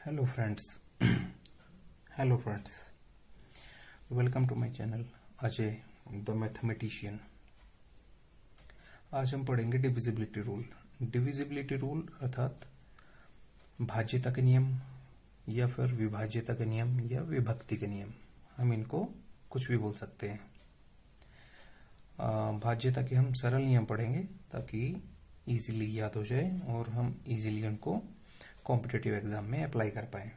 Hello friends hello friends, welcome to my channel Ajay the mathematician. आज हम पढ़ेंगे divisibility rule. Divisibility rule अर्थात भाज्यता के नियम या फिर विभाज्यता के नियम या विभक्ति के नियम, हम इनको कुछ भी बोल सकते हैं। भाज्यता के हम सरल नियम पढ़ेंगे ताकि इजीली याद हो जाए और हम इजीली उनको कॉम्पिटिटिव एग्जाम में अप्लाई कर पाए।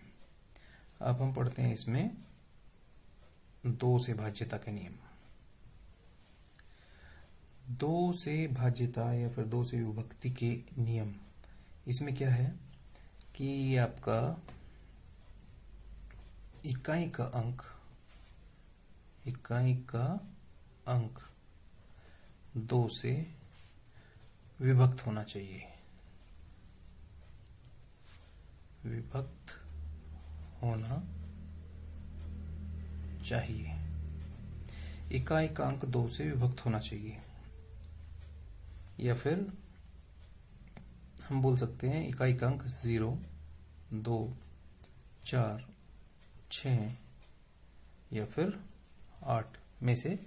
अब हम पढ़ते हैं इसमें दो से भाज्यता के नियम। दो से भाज्यता या फिर दो से विभक्ति के नियम, इसमें क्या है कि आपका इकाई का अंक दो से विभक्त होना चाहिए। विभक्त होना चाहिए। इकाई का अंक दो से विभक्त होना चाहिए, या फिर हम बोल सकते हैं इकाई का अंक 0, 2, 4, 6 या फिर 8 में से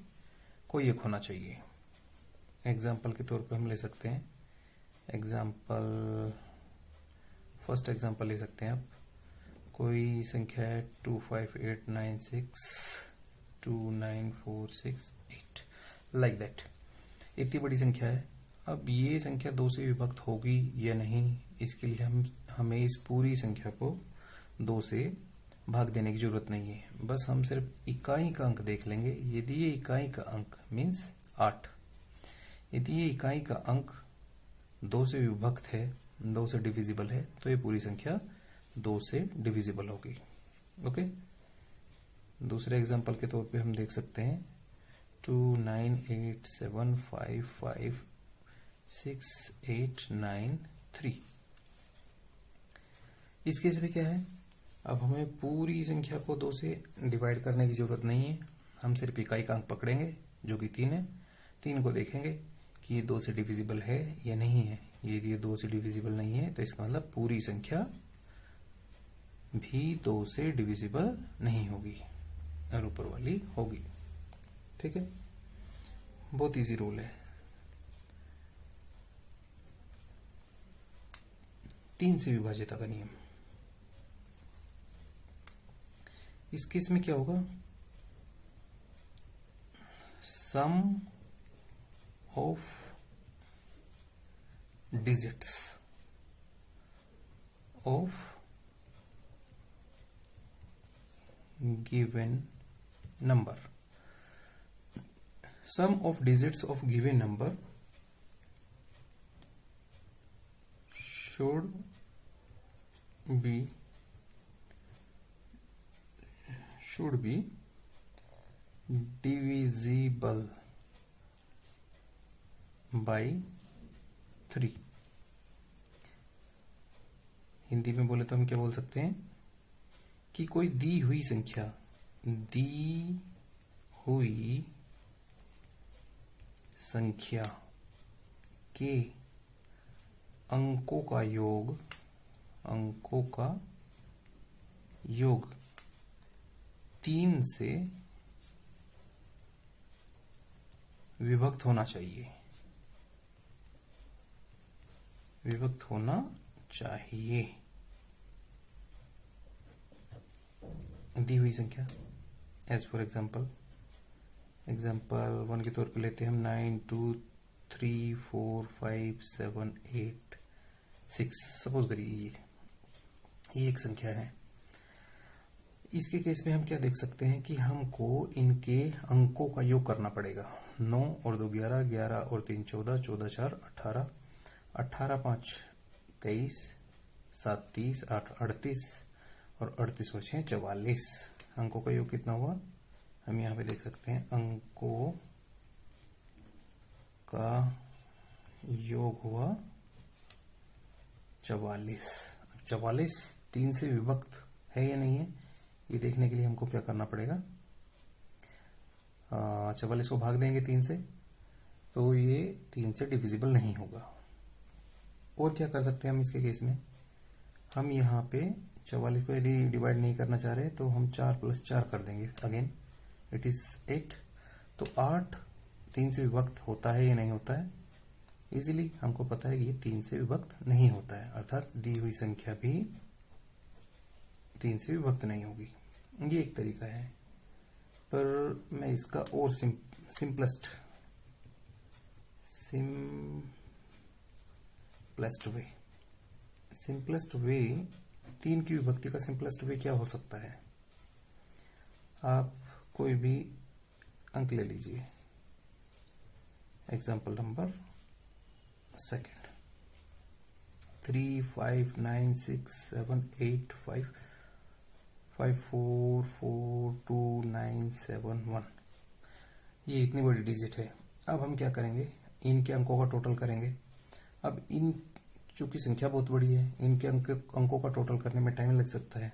कोई एक होना चाहिए। एग्जाम्पल के तौर पे हम ले सकते हैं, फर्स्ट एग्जाम्पल ले सकते हैं आप। कोई संख्या है 258962946 लाइक दैट। इतनी बड़ी संख्या है। अब ये संख्या दो से विभक्त होगी या नहीं, इसके लिए हमें इस पूरी संख्या को दो से भाग देने की जरूरत नहीं है। बस हम सिर्फ इकाई का अंक देख लेंगे। यदि ये इकाई का अंक मीन्स 8, यदि ये इकाई का अंक दो से विभक्त है, दो से डिविजिबल है, तो ये पूरी संख्या दो से डिविजिबल होगी। ओके, दूसरे एग्जांपल के तौर पे हम देख सकते हैं 298755689 इस केस में क्या है, अब हमें पूरी संख्या को दो से डिवाइड करने की जरूरत नहीं है। हम सिर्फ इकाई का अंक पकड़ेंगे जो कि 3 है। 3 को देखेंगे कि ये दो से डिविजिबल है या नहीं है। यदि ये दो से डिविजिबल नहीं है तो इसका मतलब पूरी संख्या भी दो से डिविजिबल नहीं होगी और ऊपर वाली होगी। ठीक है, बहुत इजी रूल है। 3 से विभाज्यता का नियम। इस केस में क्या होगा, सम of digits of given number. Sum of digits of given number should be divisible by 3। Hindi में बोले तो हम क्या बोल सकते हैं कि कोई दी हुई संख्या के अंकों का योग 3 से विभक्त होना चाहिए। दी हुई संख्या एज फॉर एग्जाम्पल 1 के तौर पे लेते हैं हम 92345786। सपोज करिए ये एक संख्या है। इसके केस में हम क्या देख सकते हैं कि हमको इनके अंकों का योग करना पड़ेगा। 9 और 2 11, 11 और 3 14, 14 4 18, 18 5 23, 7 30, 8 38 और 38 और 6 44। अंकों का योग कितना हुआ, हम यहाँ पे देख सकते हैं। अंकों का योग हुआ 44। 44 3 से विभक्त है या नहीं है, ये देखने के लिए हमको क्या करना पड़ेगा, 44 को भाग देंगे 3 से, तो ये 3 से डिविजिबल नहीं होगा। और क्या कर सकते हैं हम इसके केस में, हम यहाँ पे 44 को यदि डिवाइड नहीं करना चाह रहे तो हम 4 + 4 कर देंगे, अगेन इट इज 8। तो 8 3 से विभक्त होता है या नहीं होता है? इजीली हमको पता है कि ये 3 से विभक्त नहीं होता है, अर्थात दी हुई संख्या भी 3 से विभक्त नहीं होगी। ये एक तरीका है, पर मैं इसका और सिंपलेस्ट वे 3 की विभक्ति का सिंपलेस्ट वे क्या हो सकता है? आप कोई भी अंक ले लीजिए, एग्जाम्पल नंबर 2, 3, 5, 9, 6, 7, 8, 5, 5, 4, 4, 2, 9, 7, 1। ये इतनी बड़ी डिजिट है। अब हम क्या करेंगे, इनके अंकों का टोटल करेंगे। अब इन चूंकि संख्या बहुत बड़ी है, इनके अंकों का टोटल करने में टाइम लग सकता है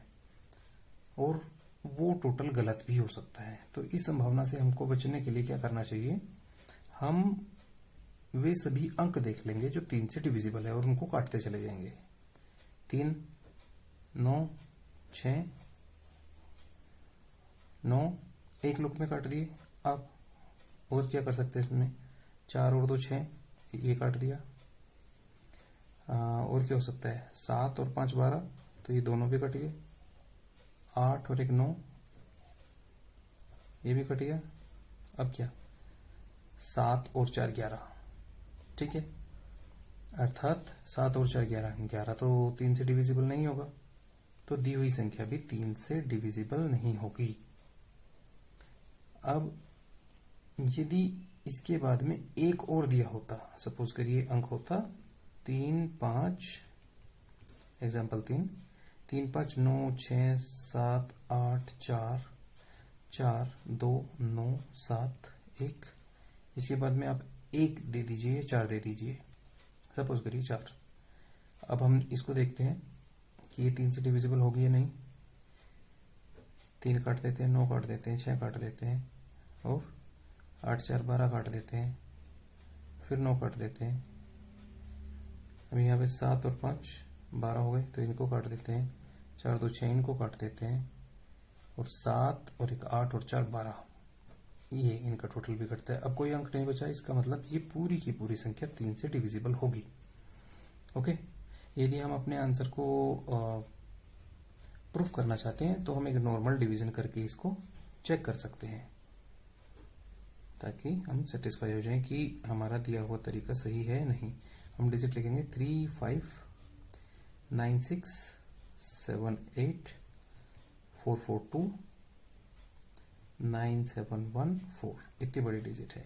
और वो टोटल गलत भी हो सकता है। तो इस संभावना से हमको बचने के लिए क्या करना चाहिए, हम वे सभी अंक देख लेंगे जो 3 से डिविजिबल है और उनको काटते चले जाएंगे। 3, 9, 6, 9 एक लुक में काट दिए आप। और क्या कर सकते हैं इसमें, 4 और 2 6, ये काट दिया। और क्या हो सकता है, 7 और 5 12, तो ये दोनों भी कट गए। 8 और 1 9, ये भी कट गया। अब क्या, 7 और 4 11, ठीक है। अर्थात 7 और 4 11, 11 तो 3 से डिविजिबल नहीं होगा, तो दी हुई संख्या भी 3 से डिविजिबल नहीं होगी। अब यदि इसके बाद में एक और दिया होता, सपोज करिए अंक होता 3 5, एग्जाम्पल 3 5 9 6 7 8 4 4 2 9 7 1, इसके बाद में आप 1 दे दीजिए, 4 दे दीजिए, सपोज करिए 4। अब हम इसको देखते हैं कि ये 3 से डिविजिबल होगी या नहीं। 3 काट देते हैं, 9 काट देते हैं, 6 काट देते हैं और 8 4 12 काट देते हैं, फिर 9 काट देते हैं। अब यहाँ पे 7 और 5 12 हो गए, तो इनको काट देते हैं। 4 2 6, इनको काट देते हैं और 7 और 1 8 और 4 12, ये इनका टोटल भी कटता है। अब कोई अंक नहीं बचा, इसका मतलब ये पूरी की पूरी संख्या 3 से डिविजिबल होगी। ओके, यदि हम अपने आंसर को प्रूफ करना चाहते हैं तो हम एक नॉर्मल डिवीजन करके इसको चेक कर सकते हैं, ताकि हम सेटिस्फाई हो जाएं कि हमारा दिया हुआ तरीका सही है नहीं। हम डिजिट लिखेंगे 3 5 9 6 7 8 4 4 2 9 7 1 4, इतनी बड़ी डिजिट है।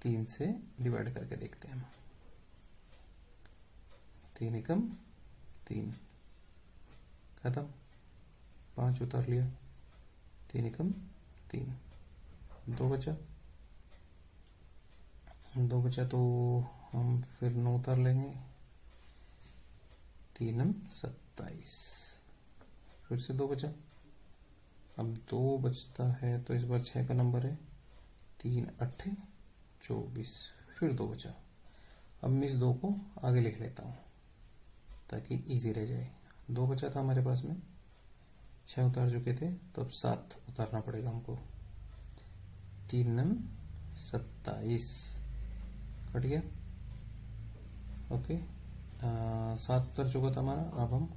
3 से डिवाइड करके देखते हैं हम। 3 एकम 3, खत्म। 5 उतार लिया, 3 एकम 3, 2 बचा। 2 बचा तो हम फिर 9 उतार लेंगे, 3 27, फिर से 2 बचा। अब 2 बचता है तो इस बार 6 का नंबर है, 3 8 24, फिर 2 बचा। अब मैं इस 2 को आगे लिख लेता हूँ ताकि इजी रह जाए। 2 बचा था हमारे पास में, 6 उतार चुके थे, तो अब 7 उतारना पड़ेगा हमको। 3 27 कट गया। ओके, 7 उतर चुका था हमारा, अब हम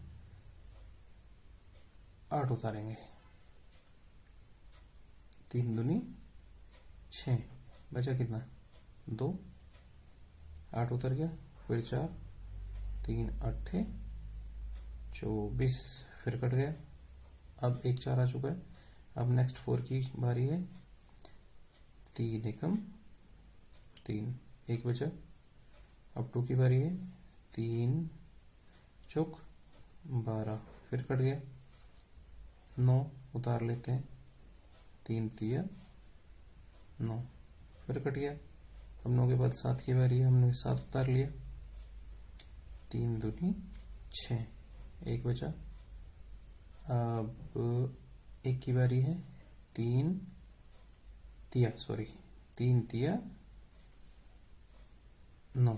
8 उतारेंगे। 3 दूनी 6, बचा कितना 2, 8 उतर गया, फिर 4, 3 8 24, फिर कट गया। अब 1 4 आ चुका है। अब नेक्स्ट 4 की बारी है, 3 एकम 3, 1 बचा। अब 2 की बारी है, 3 चौक 12, फिर कट गया। 9 उतार लेते हैं, 3 तिया 9, फिर कट गया। अब 9 के बाद 7 की बारी है, हमने 7 उतार लिया। 3 दूनी 6, 1 बचा। अब 1 की बारी है, 3 तिया 9,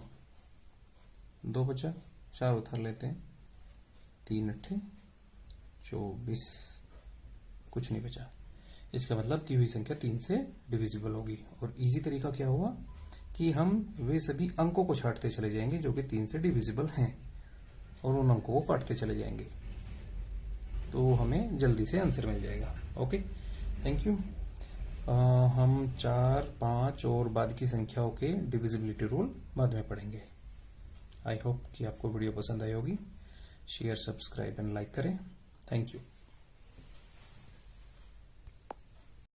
2 बचा। 4 उतार लेते हैं, 3 अट्ठे 24, कुछ नहीं बचा। इसका मतलब दी हुई संख्या 3 से डिविजिबल होगी। और इजी तरीका क्या हुआ कि हम वे सभी अंकों को छांटते चले जाएंगे जो कि 3 से डिविजिबल हैं और उन अंकों को काटते चले जाएंगे, तो हमें जल्दी से आंसर मिल जाएगा। Okay, thank you. हम 4, 5 और बाद की संख्याओं के डिविजिबिलिटी रूल बाद में पढ़ेंगे। आई होप कि आपको वीडियो पसंद आई होगी। शेयर, सब्सक्राइब एंड लाइक करें। Thank you.